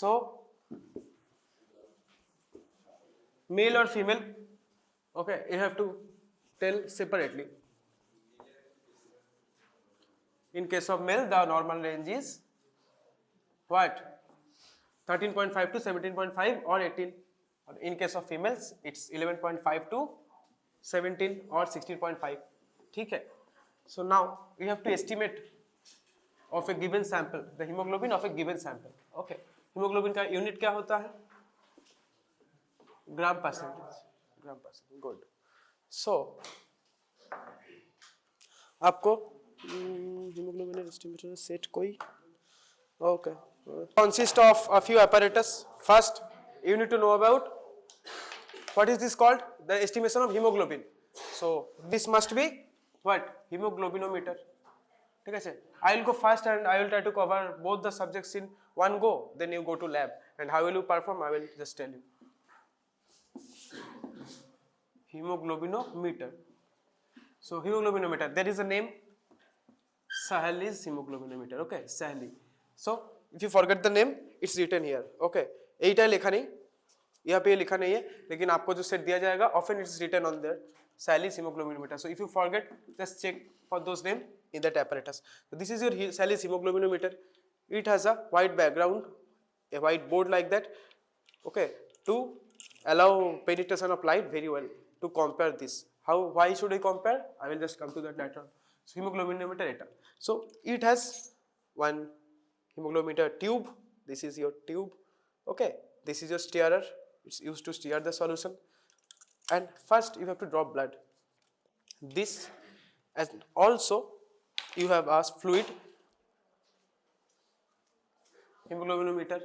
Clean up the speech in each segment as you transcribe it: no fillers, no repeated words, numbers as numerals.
So male or female, okay, you have to tell separately. In case of male, the normal range is what? 13.5 to 17.5 or 18. In case of females, it's 11.5 to 17 or 16.5. ठीक है. So now we have to estimate of a given sample, the hemoglobin of a given sample. Okay. Hemoglobin का unit क्या होता है? Gram percentage. Gram percentage. Good. So आपको hemoglobin estimator set कोई? Okay. Consist of a few apparatus. First, you need to know about what is this called? The estimation of hemoglobin. So this must be what? Hemoglobinometer. ठीक है. I will go first and I will try to cover both the subjects in one go. Then you go to lab. And how will you perform? I will just tell you. Hemoglobinometer. So hemoglobinometer. There is a name. Saheli's hemoglobinometer. Okay, Saheli. So if you forget the name, it's written here. Okay. एटा लिखा नहीं, यहाँ पे लिखा नहीं है, लेकिन आपको जो सेट दिया जाएगा, often it's written on there. Saheli's hemoglobinometer. So if you forget, just check for those names in that apparatus. So this is your Saheli's hemoglobinometer. It has a white background, a white board like that. Okay, to allow penetration of light very well. To compare this, how? Why should I compare? I will just come to that later. So hemoglobinometer eta. So it has one hemoglobinometer tube. This is your tube. Okay, this is your stirrer. It's used to stir the solution. And first you have to drop blood. This, and also you have a fluid, hemoglobinometer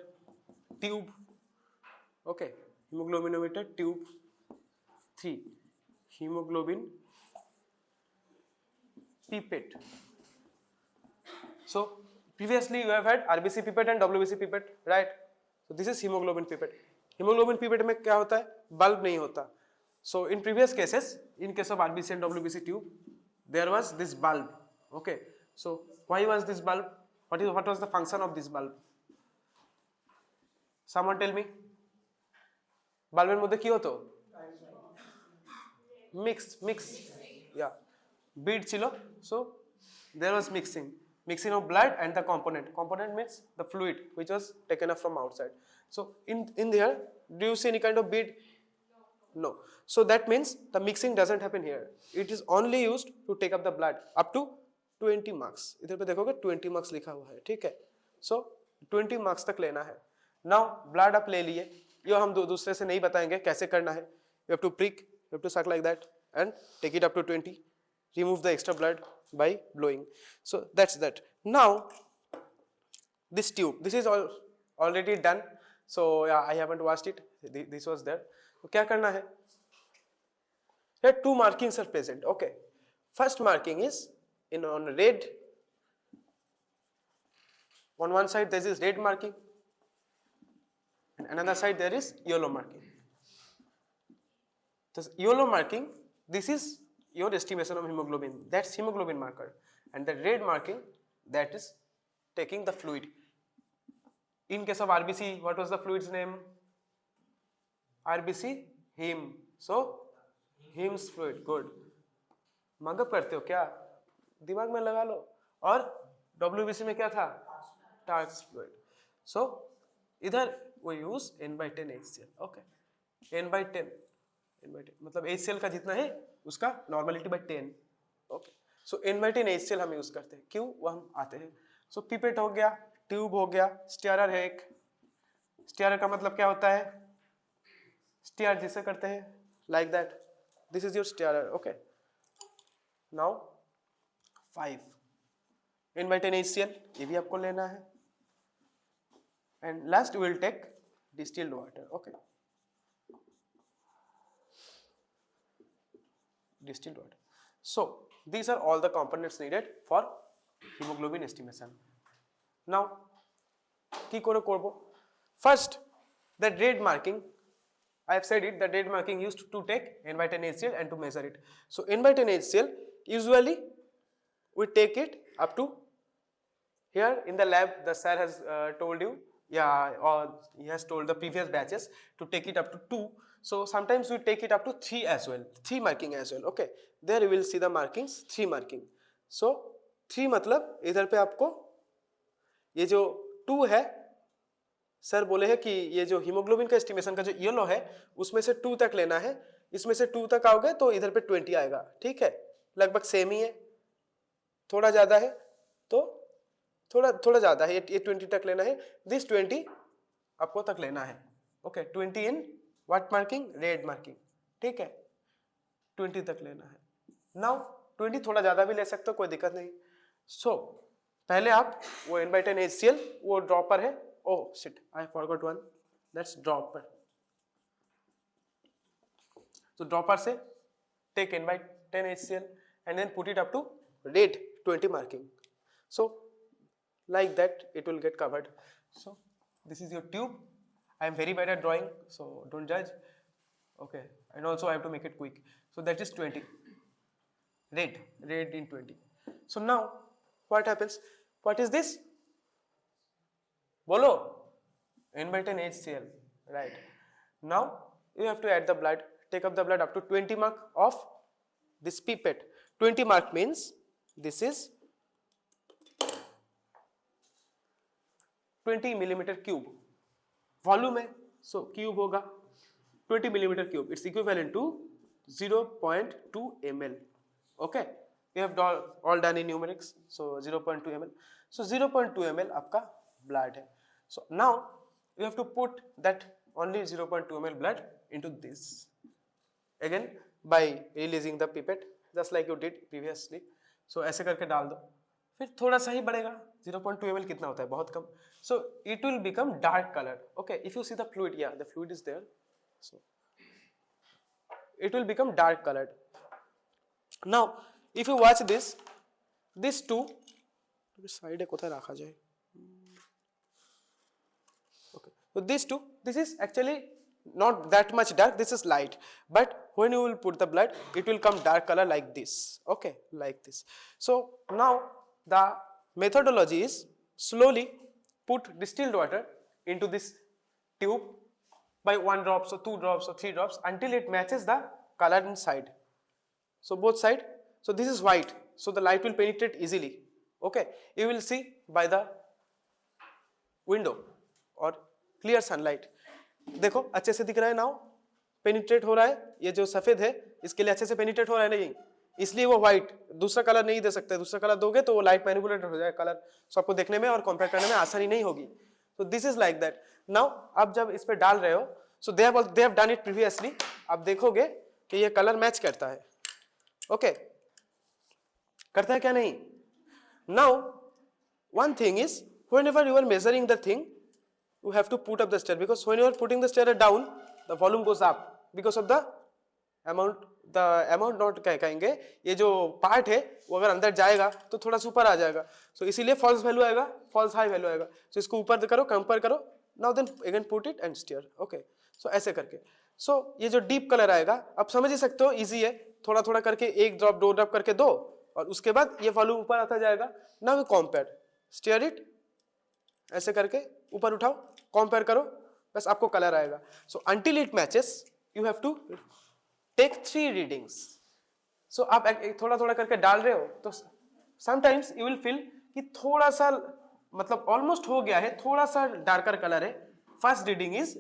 tube. Okay, hemoglobinometer tube 3, hemoglobin pipette. So previously you have had RBC pipette and WBC pipette, right? So this is hemoglobin pipette. Hemoglobin pipette में क्या होता है? Bulb नहीं होता. So in previous cases, in case of RBC and WBC tube, there was this bulb. Okay. So why was this bulb? What was the function of this bulb? Someone tell me. Bulb মধ্যে কি হতো? Mix. Yeah. Bead ছিল. So there was mixing of blood and the component means the fluid which was taken up from outside. So in there, do you see any kind of bead? No. So that means the mixing doesn't happen here. It is only used to take up the blood up to 20 marks. इधर पे देखोगे 20 marks लिखा हुआ है, ठीक है. So 20 marks तक लेना है. Now blood आप ले लिए. ये हम दूसरे से नहीं बताएंगे कैसे करना है. You have to prick, you have to suck like that and take it up to 20. Remove the extra blood by blowing. So that's that. Now this tube, this is already done. So yeah, I haven't watched it. This was there. So क्या करना है? Here two markings are present. Okay. First marking is on red. On one side there is red marking, and another side there is yellow marking. This yellow marking, this is your estimation of hemoglobin. That's hemoglobin marker, and the red marking, that is taking the fluid. In case of RBC, what was the fluid's name? RBC heme. So heme's fluid. Good. Mug up करते हो क्या? दिमाग में लगा लो. और WBC में क्या था? Tar's fluid. So इधर we use N/10 HCl. Okay. N/10 मतलब HCl का जितना है उसका normality by 10. Okay. So N/10 HCl हम यूज करते हैं. क्यों? वो हम आते हैं. So पिपेट हो गया, ट्यूब हो गया, स्टीयर है एक. स्टीयर का मतलब क्या होता है? स्टीयर जिसे करते हैं like that. This is your stirrer. Okay. Now 5 N/10 HCl, ये भी आपको लेना है. And last we will take distilled water. Okay. Distilled water. So these are all the components needed for hemoglobin estimation. Now কি করে করব? First, the red marking, I have said it, the red marking used to take N/10 HCl and to measure it. So N/10 HCl, usually we take it up to here in the lab. The sir has told you yeah, or he has told the previous batches to take it up to 2. So sometimes we take it up to 3 as well, 3 marking as well. Okay, there you will see the markings 3 marking. So 3 मतलब इधर पे आपको ये जो 2 है, sir बोले हैं कि ये जो हीमोग्लोबिन का एस्टिमेशन का जो येलो है उसमें से 2 तक लेना है, इसमें से 2 तक आओगे तो इधर पे 20 आएगा, ठीक है, लगभग सेम ही है, थोड़ा ज्यादा है तो थोड़ा ज्यादा है, ये 20 तक लेना है, दिस 20 आपको तक लेना है. Okay, 20 in what marking, red marking, ठीक है, 20 तक लेना है. नाउ 20 थोड़ा ज्यादा भी ले सकते हो, कोई दिक्कत नहीं. सो पहले आप वो N/10 HCl वो ड्रॉपर है, oh shit, I forgot one, that's dropper. So dropper से take N/10 HCl and then put it up to red 20 marking. So like that it will get covered. So this is your tube. I am very bad at drawing, so don't judge. Okay, and also I have to make it quick. So that is 20, red in 20. So now what happens? What is this? Bolo, N/10 HCl, right? Now you have to add the blood, take up the blood up to 20 mark of this pipette. 20 mark means this is 20 millimeter cube. Volume है, so cube होगा 20 millimeter cube. It's equivalent to 0.2 ml. Okay, we have all done in numerics, so 0.2 ml. So 0.2 ml आपका blood है. So now you have to put that only 0.2 ml blood into this. Again by releasing the pipette, just like you did previously. So ऐसे करके डाल दो, फिर थोड़ा सा ही बढ़ेगा. 0.2 ml कितना होता है, बहुत कम. So it will become dark color. Okay, if you see the fluid, yeah, the fluid is there. So it will become dark colored. Now if you watch this, this two side e kothay rakha jay. Okay, so this is actually not that much dark, this is light, but when you will put the blood it will come dark color like this. Okay, like this. So now the methodology is slowly put distilled water into this tube by 1 drop, so 2 drops or 3 drops until it matches the color inside. So both side, so this is white, so the light will penetrate easily. Okay, you will see by the window or clear sunlight. देखो अच्छे से दिख रहा है, now penetrate हो रहा है, ये जो सफेद है इसके लिए अच्छे से पेनिट्रेट हो रहा है नहीं, इसलिए वो व्हाइट, दूसरा कलर नहीं दे सकते, दूसरा कलर दोगे तो वो लाइट मैनिपुलेट हो जाएगा कलर, सो आपको देखने में और कंपेयर करने में आसानी नहीं होगी. So this is like that. Now आप जब इस पे डाल रहे हो, so they have done it previously, आप देखोगे कि ये कलर मैच करता है. ओके, करता है क्या नहीं. Now one thing is, whenever you are measuring the thing, you have to put up the stirrer, because when you are putting the stirrer down, the volume goes up because of the amount not क्या कहेंगे, ये जो part है वो अगर अंदर जाएगा तो थोड़ा सा ऊपर आ जाएगा, so इसीलिए फॉल्स वैल्यू आएगा, फॉल्स हाई वैल्यू आएगा. so इसको ऊपर करो, कंपेयर करो, now then again put it and stir. Okay, so ऐसे करके, सो ये जो डीप कलर आएगा आप समझ ही सकते हो, इजी है, थोड़ा थोड़ा करके 1 ड्रॉप 2 ड्रॉप करके दो और उसके बाद ये वॉल्यूम ऊपर आता जाएगा. Now you compare, steer it, ऐसे करके ऊपर उठाओ, कंपेयर करो, बस आपको कलर आएगा. So until it matches you have to take 3 readings. So आप थोड़ा थोड़ा करके डाल रहे हो तो समटाइम्स यू विल फील कि थोड़ा सा मतलब ऑलमोस्ट हो गया है, थोड़ा सा डार्कर कलर है. First reading is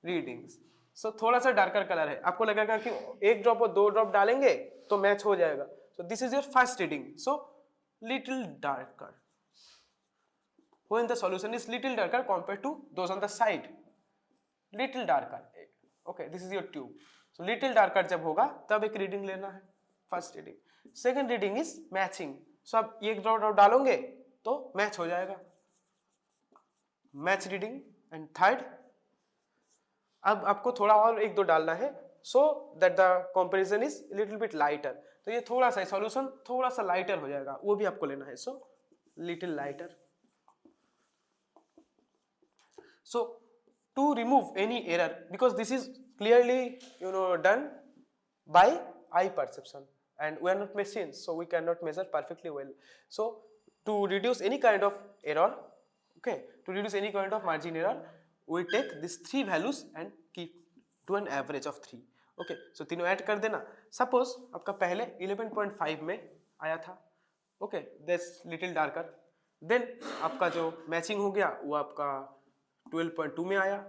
readings. So थोड़ा सा डार्कर कलर है, आपको लगेगा कि 1 ड्रॉप और 2 ड्रॉप डालेंगे तो मैच हो जाएगा. सो this is your first reading. So little darker when the solution is little darker compared to those on the side, little darker. Okay, this is your tube. So little darker जब होगा तब एक reading लेना है, first reading. Second reading is matching. So आप 1 drop डालोगे तो match हो जाएगा, मैच रीडिंग. एंड थर्ड, अब आपको थोड़ा और 1-2 डालना है so that the comparison is little bit lighter. तो ये थोड़ा सा सॉल्यूशन थोड़ा सा लाइटर हो जाएगा, वो भी आपको लेना है. So little lighter. So to remove any error, because this is clearly done by eye perception. and we are not machines, so we cannot measure perfectly well. So to reduce any kind of error, okay, to reduce any kind of margin error, we take these three values and keep to an average of 3. okay, so तीनों add कर देना. Suppose आपका पहले 11.5 में आया था, okay, that's little darker. Then आपका जो मैचिंग हो गया वो आपका 12.2 में आया,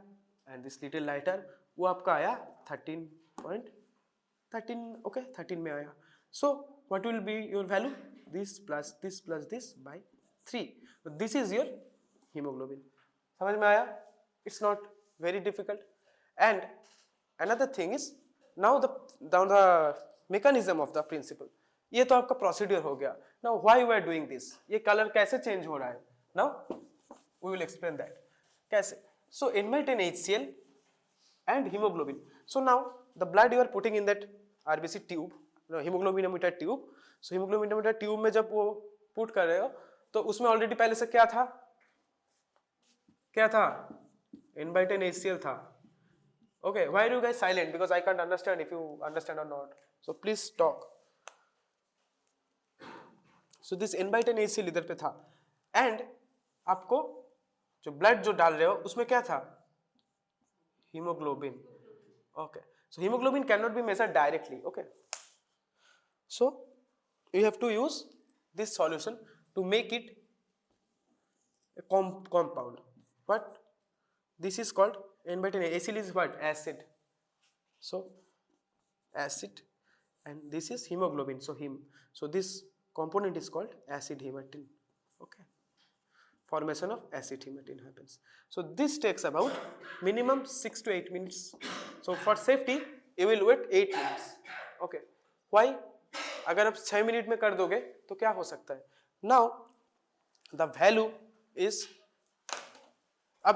एंड दिस लिटिल लाइटर वो आपका आया 13.13, ओके, 13 में आया. So what will be your value? This plus this by 3. This is your haemoglobin. समझ में आया? It's not very difficult. And another thing is now the mechanism of the principle. ये तो आपका प्रोसीड्यूर हो गया. Now why we are doing this? ये colour कैसे चेंज हो रहा है? Now we will explain that. कैसे? So N/10 HCl and hemoglobin. So now the blood you are putting in that RBC tube, no, hemoglobinometer tube. So hemoglobinometer tube में जब वो put कर रहे हो तो उसमें ऑलरेडी पहले से क्या था? क्या था? N/10 HCl था. Okay, why are you guys silent? Because I can't understand if you understand or not. So please talk. So this N/10 HCl इधर पे था, and आपको जो ब्लड जो डाल रहे हो उसमें क्या था? Hemoglobin. Okay, so hemoglobin cannot be measured directly. Okay, so you have to use this solution to make it a compound. But this is called N/10. HCl is what? Acid. So acid, and this is hemoglobin. So this component is called acid hematine. Okay, formation of acid hematine happens. So this takes about minimum 6 to 8 minutes. So for safety you will wait 8 minutes. Okay, why? अगर आप 6 minute में कर दोगे तो क्या हो सकता है? Now the value is, अब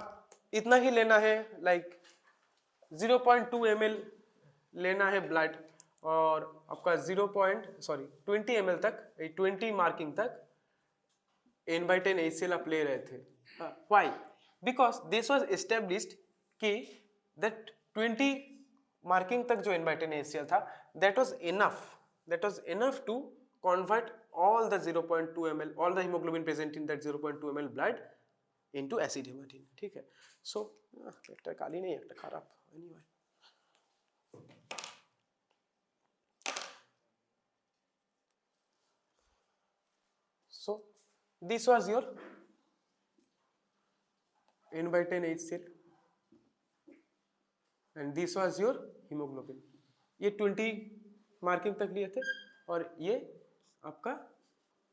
इतना ही लेना है, लाइक 0.2 ml लेना है ब्लड, और आपका 20 ml तक, 20 मार्किंग तक N/10 HCl आप ले रहे थे. Why? Because this was established कि दैट 20 मार्किंग तक जो N/10 HCl था, that was enough to convert all the 0.2 ml, all the hemoglobin present in that 0.2 ml blood into acid hematine. ठीक है. So একটা কালি নেই, একটা খারাপ. Anyway, so this was your N/10 HCl and this was your hemoglobin. ये 20 marking तक लिए थे और ये आपका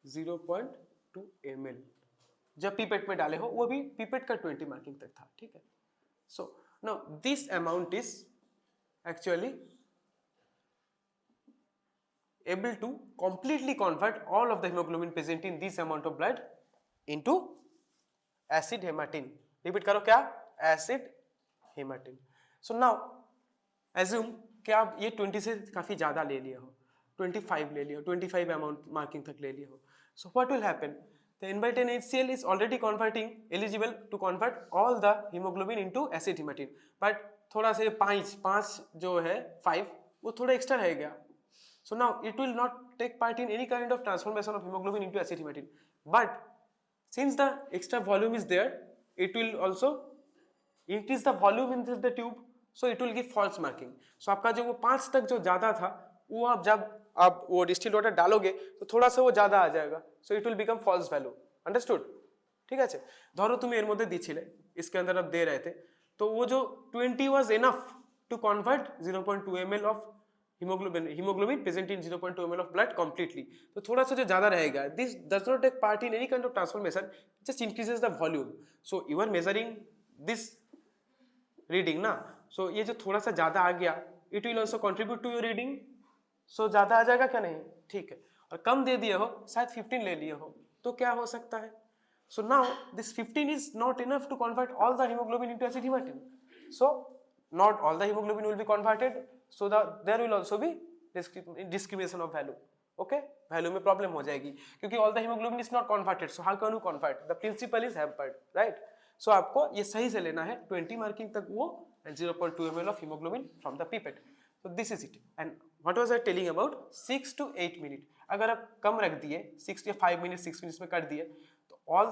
0.2 ml जब पीपेट में डाले हो, वो भी पीपेट का 20 मार्किंग तक था. ठीक है. So now this amount is actually able to completely convert all of the hemoglobin present in this amount of blood into acid hematine. Repeat करो क्या? Acid hematine. So now assume कि आप ये 20 से काफी ज्यादा ले लिए हो, 25 ले लिए हो, 25 अमाउंट मार्किंग तक ले लिए हो. So what will happen? The N/10 HCl is already eligible to convert all the hemoglobin into acid hematine. But थोड़ा से 5 जो है 5 वो थोड़ा एक्स्ट्रा रह गया. So now it will not take part in any kind of transformation of hemoglobin into acid hematine. But since the extra volume is there, it will also increase the volume in the tube, so it will give false marking. So आपका जो वो 5 तक जो ज़्यादा था, वो आप जब आप वो डिस्टिल्ड वाटर डालोगे तो थोड़ा सा वो ज़्यादा आ जाएगा. So it will become false value. Understood? ठीक है. धरो तुम एर मध्य दिच्छिले, इसके अंदर आप दे रहे थे, तो वो जो 20 was enough to convert 0.2 ml of hemoglobin present in 0.2 ml of blood completely. तो थोड़ा सा जो ज़्यादा रहेगा, this does not take part in any kind of transformation, just increases the volume. So you are measuring this reading ना, so ये जो थोड़ा सा ज़्यादा आ गया, it will also contribute to your reading. So ज़्यादा आ जाएगा क्या? नहीं. ठीक है. और कम दे दिए हो, शायद 15 ले लिए हो, तो क्या हो सकता है? So now this 15 is not enough to convert all the hemoglobin into acid hematine. So not all the hemoglobin will be converted, so there will also be discrimination of value. Okay, value में problem हो जाएगी क्योंकि all the hemoglobin is not converted. So how can you convert? The principle is hampered, right? So आपको ये सही से लेना है 20 मार्किंग तक वो and 0.2 ml of hemoglobin from the pipette. So this is it. And what was I telling about? 6 to 8 minutes. अगर आप कम रख दिए 6 या 5 minutes 6 minutes में कर दिए तो all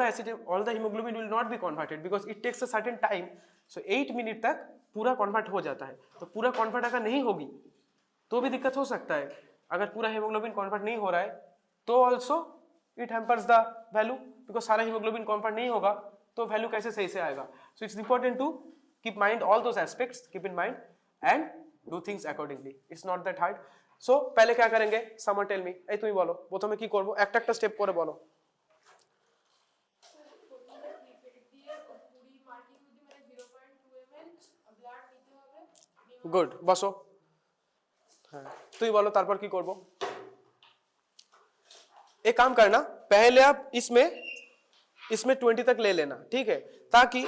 the hemoglobin will not be converted because it takes a certain time. So 8 minutes तक पूरा convert हो जाता है. तो पूरा convert अगर नहीं होगी तो भी दिक्कत हो सकता है. अगर पूरा hemoglobin convert नहीं हो रहा है तो also it hampers the value because सारा hemoglobin convert नहीं होगा तो value कैसे सही से आएगा. So it's important to keep mind all those aspects, keep in mind and do things accordingly. It's not that hard. So पहले क्या करेंगे? Someone tell me. এই তুমি বলো প্রথমে কি করব? একটা একটা স্টেপ করে বলো. গুড, বসো. হ্যাঁ তুই বলো তারপর কি করব? एक काम करना, पहले आप इसमें 20 तक ले लेना, ठीक है, ताकि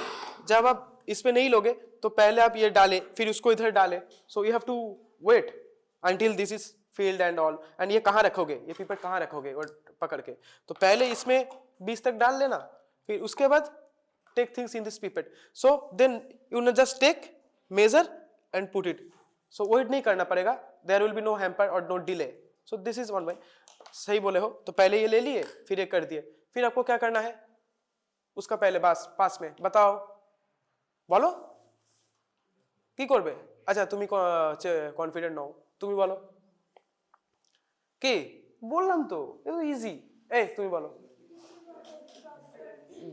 जब आप इसमें नहीं लोगे तो पहले आप ये डालें फिर उसको इधर डालें. So you have to wait until this is filled and all. And ये कहाँ रखोगे, ये पिपेट कहाँ रखोगे पकड़ के? तो पहले इसमें 20 तक डाल लेना, फिर उसके बाद take things in this pipette. So then you just take measure and put it. So wait नहीं करना पड़ेगा, there will be no hamper और no delay. So this is one way. सही बोले हो. तो पहले ये ले लिए फिर ये कर दिए. फिर आपको क्या करना है उसका पहले पास में बताओ, बोलो কি করবে? আচ্ছা তুমি কনফিডেন্ট নও, তুমি বলো কি? বললাম তো এটা ইজি. এই তুমি বলো.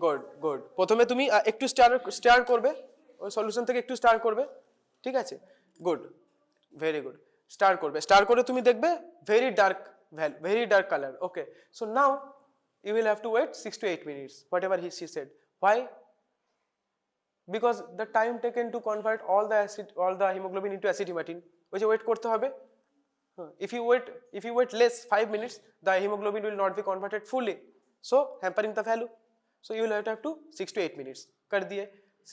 Good good. প্রথমে তুমি একটু স্টার্ট করবে, ওই সলিউশন থেকে একটু স্টার্ট করবে, ঠিক আছে? Good, very good. স্টার্ট করবে, স্টার্ট করে তুমি দেখবে very dark colour. Okay, so now you will have to wait 6 to 8 minutes whatever she said. Why? Because the time taken to convert all the hemoglobin into acid hematine, which wait korte hobe. If you wait less 5 minutes the hemoglobin will not be converted fully, so hampering the value. So you will have to 6 to 8 minutes कर दिए.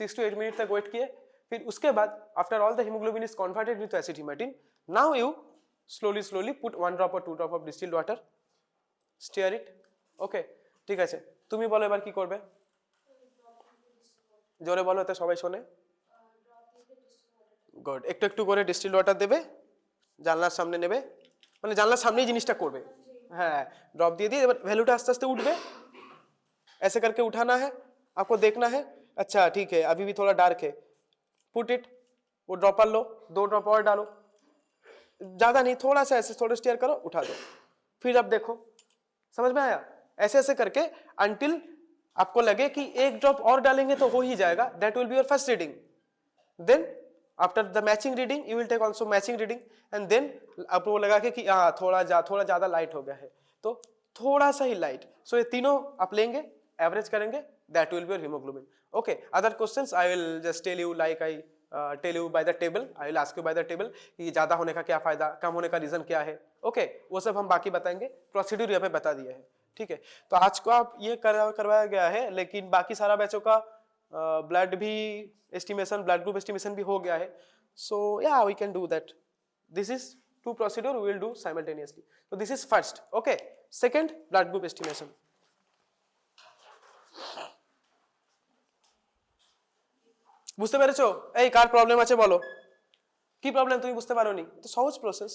6 to 8 minutes तक wait किए. फिर उसके बाद after all the hemoglobin is converted into acid hematine, now you slowly put 1 drop or 2 drop of distilled water, stir it. ওকে ঠিক আছে, তুমি বলো এবার কি করবে? জোরে বলো তো সবাই শোনে. গুড. একটু একটু করে ডিস্টিলড ওয়াটার দেবে, জানলার সামনে নেবে, মানে জানলার সামনেই জিনিসটা করবে. হ্যাঁ, ড্রপ দিয়ে এবার ভ্যালুটা আস্তে আস্তে উঠবে. ऐसे करके उठाना है, आपको देखना है. अच्छा ठीक है अभी भी थोड़ा डार्क है, पुट इट. वो ड्रॉपर लो, 2 ड्रॉप और डालो, ज्यादा नहीं, थोड़ा सा ऐसे थोड़ा स्टेयर करो, उठा दो. फिर अब देखो, समझ में आया? ऐसे ऐसे करके अंटिल आपको लगे कि 1 ड्रॉप और डालेंगे तो हो ही जाएगा. That will be your first reading. Then after the matching reading you will take also matching reading and then आपको लगा कि हाँ थोड़ा ज्यादा लाइट हो गया है तो थोड़ा सा ही लाइट. सो ये तीनों आप लेंगे, एवरेज करेंगे, that will be your haemoglobin. Okay, other questions I will just tell you like I tell you by the table. I will ask you by the table कि ज्यादा होने का क्या फायदा, कम होने का रीजन क्या है. ओके, वो सब हम बाकी बताएंगे. प्रोसीड्यूर यहाँ पे बता दिया है, ठीक है? तो आज को आप ये करवाया गया है, लेकिन बाकी सारा बैचों का ब्लड भी एस्टिमेशन, ब्लड ग्रुप एस्टिमेशन भी हो गया है. सो या we can do that. This is 2 procedure we will do simultaneously. तो this is first. Okay, second blood group estimation. বুঝতে পেরেছো? এই কার প্রবলেম আছে বলো, কি প্রবলেম তুমি বুঝতে পারোনি? তো সহজ প্রসেস,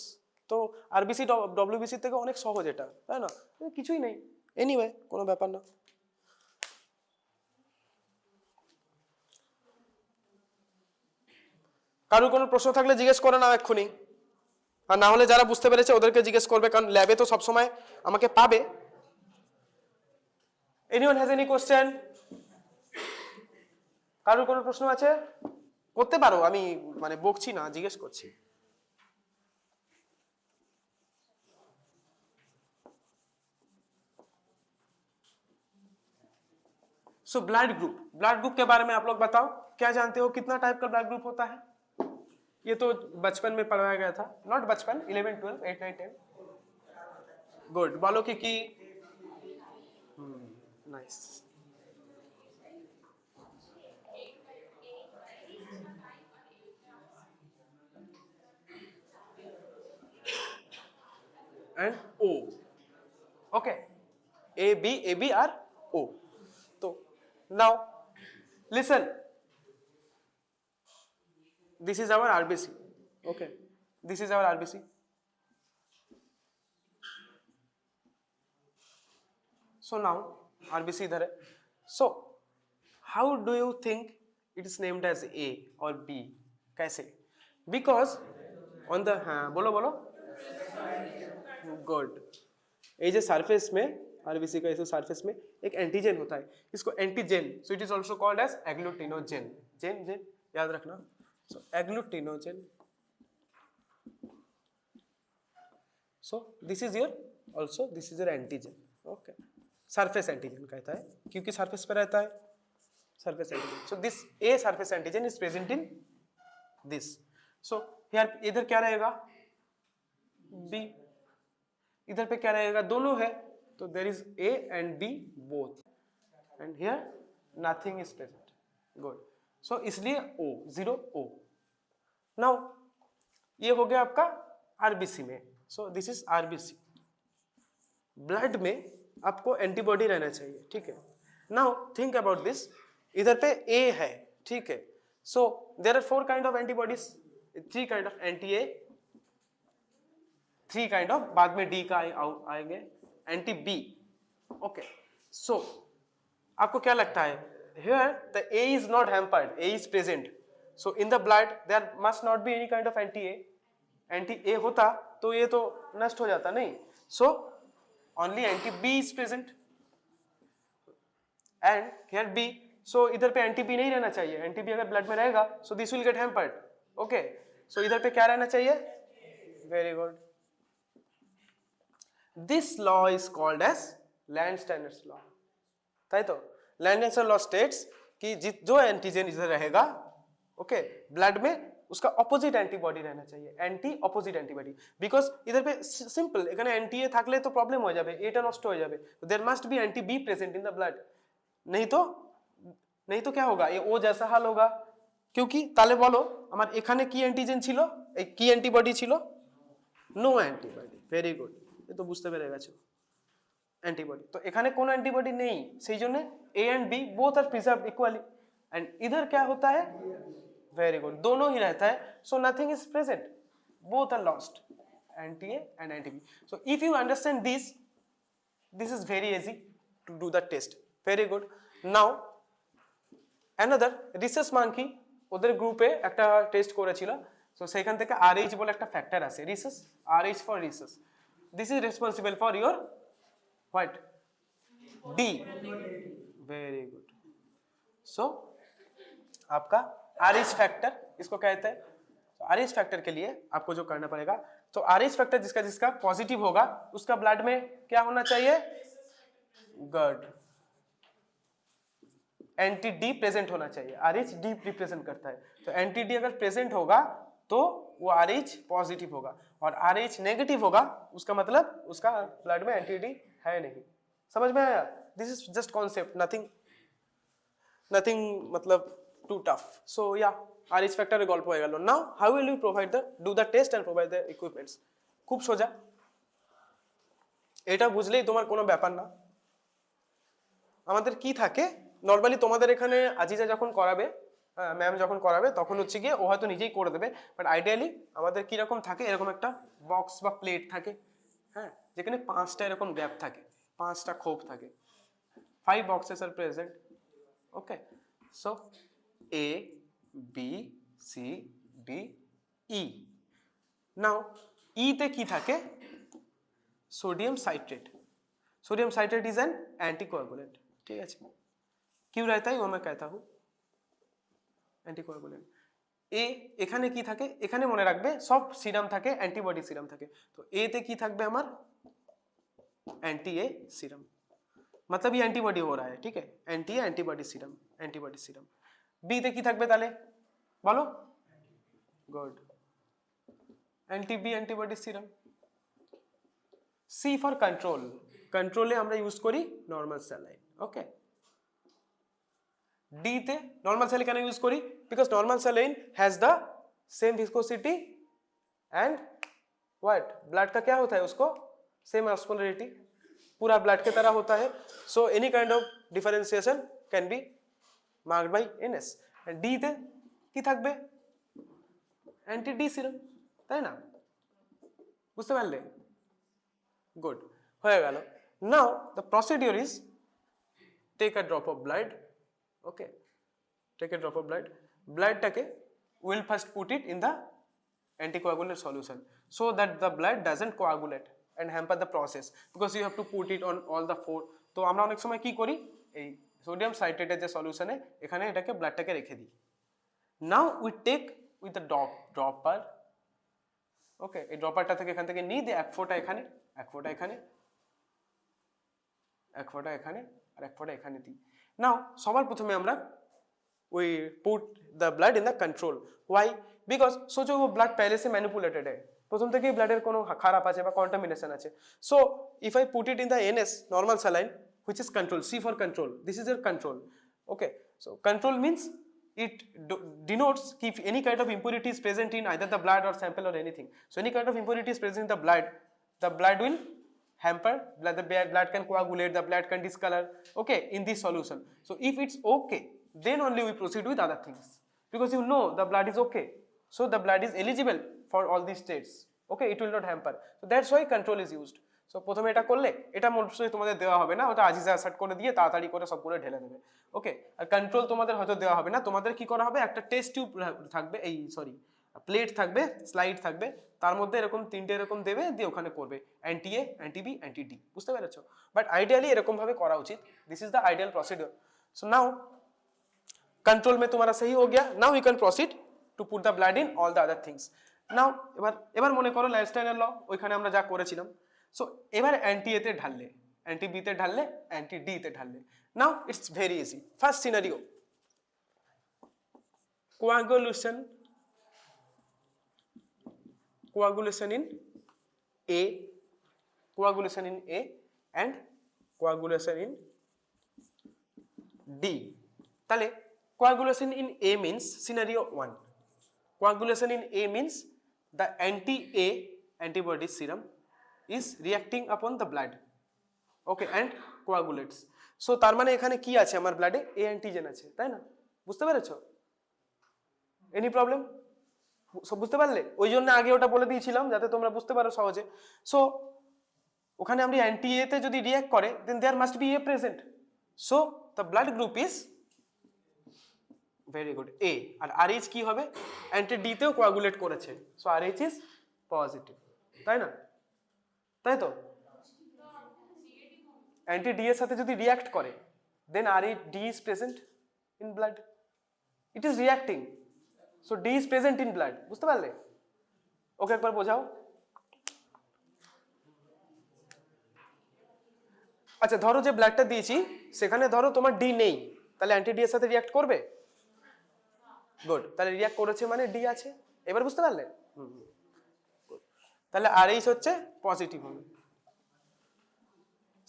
তো আরবিসি ডব্লিউবিসি থেকে অনেক সহজ এটা, তাই না? কিছুই নেই. এনিওয়ে কোনো ব্যাপার না. কারোর কোনো প্রশ্ন থাকলে জিজ্ঞেস করে নাও এক্ষুনি, আর না হলে যারা বুঝতে পেরেছে ওদেরকে জিজ্ঞেস করবে, কারণ ল্যাবে তো সবসময় আমাকে পাবে. Anyone has any question? কারোর কোনো প্রশ্ন আছে করতে পারো, আমি মানে বকছি না, জিজ্ঞেস করছি. सो ब्लड ग्रुप के बारे में आप लोग बताओ, क्या जानते हो कितना टाइप का ब्लड ग्रुप होता है? ये तो बचपन में पढ़ाया गया था, नॉट बचपन, 11 12 8 9 10. गुड, बोलो कि nice. And O. Okay, A B R O. तो now listen, this is our RBC. Okay, this is our RBC. So now RBC इधर है. So how do you think it is named as A और B? कैसे? Because on the, हाँ बोलो बोलो, good. ये जो सरफेस में आरबीसी का इस सरफेस में एक एंटीजन होता है, इसको antigen, so it is also called as agglutinogen. Gen gen याद रखना. So agglutinogen. So this is your also, this is your antigen. Okay, surface antigen कहता है क्योंकि सरफेस पे रहता है. Surface antigen. So this a surface antigen is present in this. So यार इधर क्या रहेगा? बी. इधर पे क्या रहेगा? दोनों है, तो there is A and B both, and here nothing is present. Good. So इसलिए ओ, 0 O. नाउ ये हो गया आपका आरबीसी में. So this is RBC. Blood में आपको एंटीबॉडी रहना चाहिए, ठीक है. Now think about this. इधर पे ए है, ठीक है. So there are 4 kind of antibodies, 3 kind of anti A, 3 kind of, बाद में डी का आएंगे, एंटी बी. ओके. सो आपको क्या लगता है? Here the A is not hampered, A is present. So in the blood there must not be any kind of anti A. Anti A होता तो ये तो नष्ट हो जाता, नहीं. So only anti B is present and here B. So इधर पे एंटी बी नहीं रहना चाहिए. एंटी बी अगर ब्लड में रहेगा so this will get hampered. Okay. So इधर पे क्या रहना चाहिए? Very good. This law is called as Landsteiner's law. ताई तो लैंडस्टाइनर लॉ स्टेट्स कि जो एंटीजन इधर रहेगा, ओके, ब्लड में उसका ऑपोजिट एंटीबॉडी रहना चाहिए, एंटी ऑपोजिट एंटीबॉडी. बिकॉज इधर पे सिंपल এখানে एंटी ए থাকলে তো প্রবলেম হয়ে যাবে, এটা নষ্ট হয়ে যাবে. तो there must be anti B present in the blood. नहीं तो क्या होगा? ये ओ जैसा हाल होगा. क्योंकि তাহলে বলো আমার এখানে কি অ্যান্টিজেন ছিল, এই কি অ্যান্টিবডি ছিল? No antibody. Very good. ये तो বুঝতে পেরে গেছো. অ্যান্টিবডি তো এখানে কোনো অ্যান্টিবডি নেই, সেই জন্য A and B both are preserved equally. And इधर क्या होता है? वेरी गुड, दोनों ही रहता है. So nothing is present, both are lost, anti A and anti B. So if you understand this is very easy to do the test. Very good. Now another research monkey ওদের গ্রুপে একটা test করেছিল. So সেখান থেকে Rh বলে একটা factor আছে, research, RH for research. This is responsible for your what? D. Very good. So आपका आरएच फैक्टर इसको कहते हैं. तो आरएच फैक्टर के लिए आपको जो करना पड़ेगा, तो आरएच फैक्टर जिसका जिसका पॉजिटिव होगा उसका ब्लड में क्या होना चाहिए? गुड. एंटी डी प्रेजेंट होना चाहिए. आरएच डी रिप्रेजेंट करता है, तो एंटी डी अगर प्रेजेंट होगा तो वो आरएच पॉजिटिव होगा, और आरएच नेगेटिव होगा उसका मतलब उसका ब्लड में एंटी डी है नहीं. समझ में आया? This is just concept, nothing मतलब टू टफ. सो या आरएच फैक्टर गल्प হয়ে গেল. Now how will you provide do the test and provide the equipments? খুব সোজা, এটা বুঝলেই তোমার কোনো ব্যাপার না. আমাদের কি থাকে নরমালি, তোমাদের এখানে আজিজা যখন করাবে, ম্যাম যখন করাবে তখন হচ্ছে গিয়ে ও হয়তো নিজেই করে দেবে, বাট আইডিয়ালি আমাদের কি রকম থাকে, এরকম একটা বক্স বা প্লেট থাকে, হ্যাঁ, যেখানে 5টা এরকম গ্যাপ থাকে, 5টা খোপ থাকে. 5 boxes are present. Okay, so A, B, C, D, E. Now E তে কি থাকে? Sodium citrate. Sodium citrate is an anticoagulant. ठीक है, क्यों रहता है वो मैं कहता हूँ. एंटीकोएगुलेंट. ए এখানে কি থাকে? এখানে মনে রাখবে সব সিরাম থাকে, অ্যান্টিবডি সিরাম থাকে. তো এ তে কি থাকবে আমার? एंटी ए सीरम, मतलब ये एंटीबॉडी हो रहा है. ठीक है, anti antibody serum, antibody serum. B তে কি থাকবে তাহলে বলো? Good. Anti B antibody serum. C for control. कंट्रोले আমরা ইউজ করি নরমাল স্যালাইন. ওকে. डी তে নরমাল স্যালাইন কেন ইউজ করি? Because normal saline has the same viscosity and what? Blood का क्या होता है उसको? सेम ऑस्मोलरिटी, पूरा ब्लड के तरह होता है. So any kind of differentiation can be marked by NS. And D তে কি থাকবে? एंटी डी सीरम, তাই না? বুঝতে পারলে? গুড, হয়ে গেল। Now the procedure is take a drop of blood, okay, take a drop of blood, ব্লাডটাকে will first put it in the anticoagulant solution so that the blood doesn't coagulate and hamper the process because you have to put it on all the four. তো আমরা অনেক সময় কি করি, এই sodium সাইট্রেটের যে সলিউশনে এখানে এটাকে ব্লাডটাকে রেখে দিই। Now we take with the dropper, okay, এই ড্রপারটা থেকে এখান থেকে নিয়ে দিয়ে এক ফোঁটা এখানে, এক ফোঁটা এখানে, এক ফোঁটা এখানে আর এক ফোঁটা এখানে দিই। নাও সবার প্রথমে আমরা we put the blood in the control. Why? Because सोचो वो blood पहले से manipulated है, प्रथम থেকে ব্লাডের কোনো খারাপ আছে বা contamination আছে। So if I put it in the NS normal saline which is control, C for control, this is your control, okay. So control means it denotes if any kind of impurity is present in either the blood or sample or anything. So any kind of impurity is present in the blood will hamper, the blood can coagulate, the blood can discolor, okay, in this solution. So if it's okay, then only we proceed with other things, because you know the blood is okay, so the blood is eligible for all these states, okay, it will not hamper, so that's why control is used. So প্রথমে এটা করলে এটা mostly তোমাদের দেওয়া হবে না, ওটা Aziza set করে দিয়ে তাড়াতাড়ি করে সবগুলো ঢেলে দেবে, ওকে। আর কন্ট্রোল তোমাদের হয়তো দেওয়া হবে না, তোমাদের কি করা হবে, একটা টেস্ট টিউব থাকবে, এই সরি প্লেট থাকবে, স্লাইড থাকবে, তার মধ্যে এরকম তিনটে এরকম দেবে, দিয়ে ওখানে করবে anti A, anti B, anti D, বুঝতে পেরেছো? বাট আইডিয়ালি এরকম ভাবে করা উচিত, this is the ideal procedure. So now control में तुम्हारा सही हो गया, now you can proceed to put the blood in all the other things. Now এবার মনে করো লাইফস্টাইলের ল ওইখানে আমরা যা করেছিলাম, সো এবার অ্যান্টি এ তে ঢাললে, অ্যান্টি বি তে ঢাললে, অ্যান্টি ডি তে ঢাললে। Now it's very easy. First scenario, coagulation in A, coagulation in A and coagulation in D। তাহলে coagulation in A means scenario 1, coagulation in A means the anti-A antibody serum is reacting upon the blood, okay, and coagulates. So তার মানে এখানে কি আছে, আমার ব্লাডে A antigen আছে, তাই না? বুঝতে পেরেছো? Any problem? সব বুঝতে পারলে? ওই জন্য আগে ওটা বলে দিয়েছিলাম যাতে তোমরা বুঝতে পারো সহজে। সো ওখানে আমরা অ্যান্টি এ তে যদি রিঅ্যাক্ট করে then there must be A present, so the blood group is very good A। আর RH কি হবে, অ্যান্টি ডি তেও কোয়াগুলেট করেছে, সো RH ইজ পজিটিভ, তাই না? তাই তো? অ্যান্টি ডি এর সাথে যদি রিঅ্যাক্ট করে দেন RH D is present in blood, it is reacting, so D is present in blood, বুঝতে পারলে? ওকে একবার বোঝাও। আচ্ছা ধরো যে ব্লাডটা দিয়েছি সেখানে ধরো তোমার ডি নেই, তাহলে অ্যান্টি ডি এর সাথে রিঅ্যাক্ট করবে? গুড, তাহলে রিঅ্যাক্ট করেছে মানে ডি আছে, এবার বুঝতে পারলে? তাহলে RH হচ্ছে পজিটিভ হবে।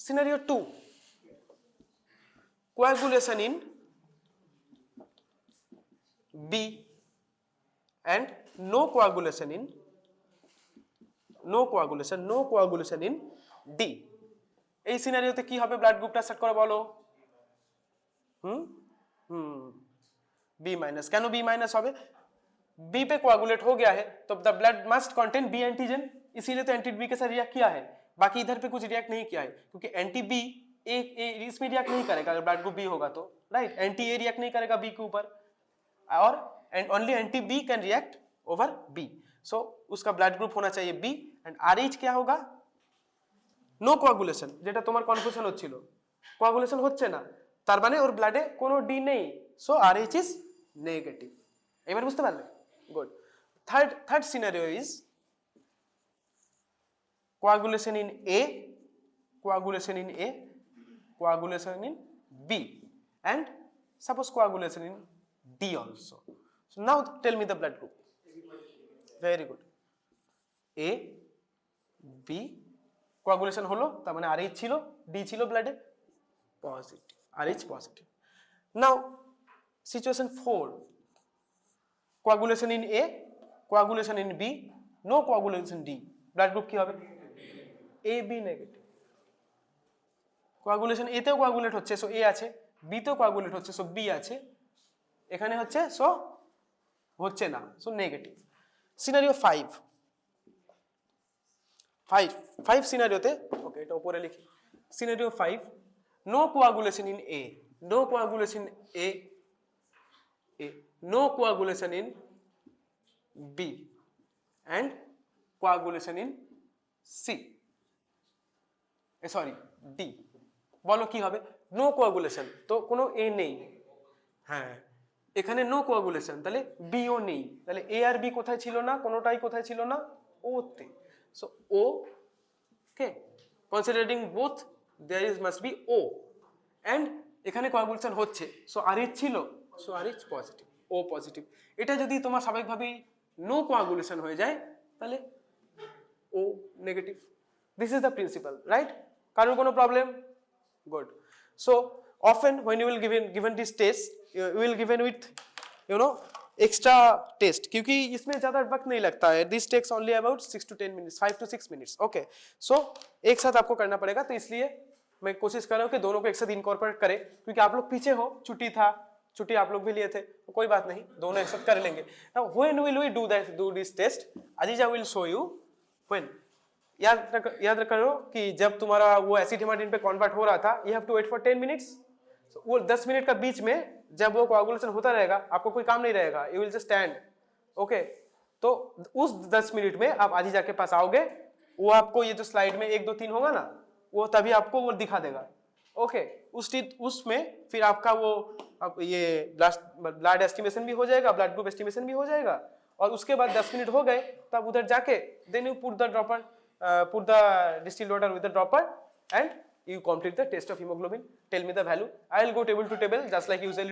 Scenario 2, coagulation in B and no coagulation in D। এই সিনারিওতে কি হবে, ব্লাড গ্রুপটা সেট করে বলো। बी माइनस, क्यों बी माइनस हो, बी पे कोआगुलेट हो गया है तो the blood must contain B antigen, इसीलिए तो एंटी बी के साथ रिएक्ट किया है, बाकी इधर पे कुछ रिएक्ट नहीं किया है, क्योंकि एंटी बी इसमें रिएक्ट नहीं करेगा अगर ब्लड ग्रुप बी होगा तो, राइट। एंटी ए रिएक्ट नहीं करेगा बी के ऊपर, और only anti B can react over B, so उसका ब्लड ग्रुप होना चाहिए बी। एंड RH क्या होगा, नो कोआगुलेशन, যেটা তোমার কনফিউশন হচ্ছিল, কোয়াগুলেশন হচ্ছে না তার মানে ওর ব্লাডে কোনো ডি নেই, সো RH ইজ নেগেটিভ। এবার বুঝতে পারলে? Good. Third scenario is coagulation in A, coagulation in A, coagulation in B and suppose coagulation in D also. So now tell me the blood group. Very good. A, B, coagulation হলো তার মানে RH ছিল, D ছিল ব্লাডে positive, RH positive. Now situation 4, coagulation in A, coagulation in B, no coagulation in D, blood group কি হবে, AB negative. Coagulation A তেও coagulate হচ্ছে, সো A আছে, B তেও কোয়াগুলেট হচ্ছে, সো B আছে, এখানে হচ্ছে সো হচ্ছে না, সো নেগেটিভ। সিনারিও 5, ফাইভ সিনারিওতে, ওকে এটা উপরে লিখি, scenario 5, no coagulation in A, no coagulation A, no coagulation in B and coagulation in C, sorry D. বলো কি হবে? নো কোয়াগুলেশন, তো কোনো এ নেই, হ্যাঁ এখানে নো কোয়াগুলেশন, তাহলে বিও নেই, তাহলে এ আর বি কোথায় ছিল না? কোনোটাই কোথায় ছিল না? ও তে। So O, okay, considering both there is must be O, and এখানে কোয়াগুলেশন হচ্ছে, সো আর এইচ ছিল, so R H positive, O positive. এটা যদি তোমার স্বাভাবিকভাবেই নো কোয়াগুলেশন হয়ে যায় তাহলে O negative. This is the principal, right? কারোর কোনো problem? Good. So often when you will given this test, you will given with extra test, क्योंकि इसमें ज़्यादा वक्त नहीं लगता है. This takes only about 6 to 10 minutes, 5 to 6 minutes. Okay. So एक साथ आपको करना पड़ेगा, तो इसलिए मैं कोशिश कर रहा हूँ कि दोनों को एक साथ इनकॉर्पोरेट करें, क्योंकि आप लोग पीछे हो, छुट्टी था, छुट्टी आप लोग भी लिए थे, तो कोई बात नहीं, दोनों एक साथ कर लेंगे. Now when will we do this test? Ajija will show you when. याद करो कि जब तुम्हारा वो एसिड हेमाटिन पे कन्वर्ट हो रहा था, you have to wait for 10 minutes. वो 10 मिनट का बीच में जब वो कोआगुलेशन होता रहेगा, आपको कोई काम नहीं रहेगा, you will just stand. Okay, तो उस 10 मिनट में आप आजीजा के पास आओगे, वो आपको ये जो स्लाइड में 1 2 3 होगा ना, वो तभी आपको वो दिखा देगा. ओके, उसमें फिर आपका वो ये ब्लड एस्टिमेशन भी हो जाएगा, ब्लड ग्रुप एस्टिमेशन भी हो जाएगा, और उसके बाद 10 मिनट हो गए तब उधर जाके then you put the dropper, put the distilled water with the dropper and you complete the test of hemoglobin. Tell me the value. I will go table to table just like usually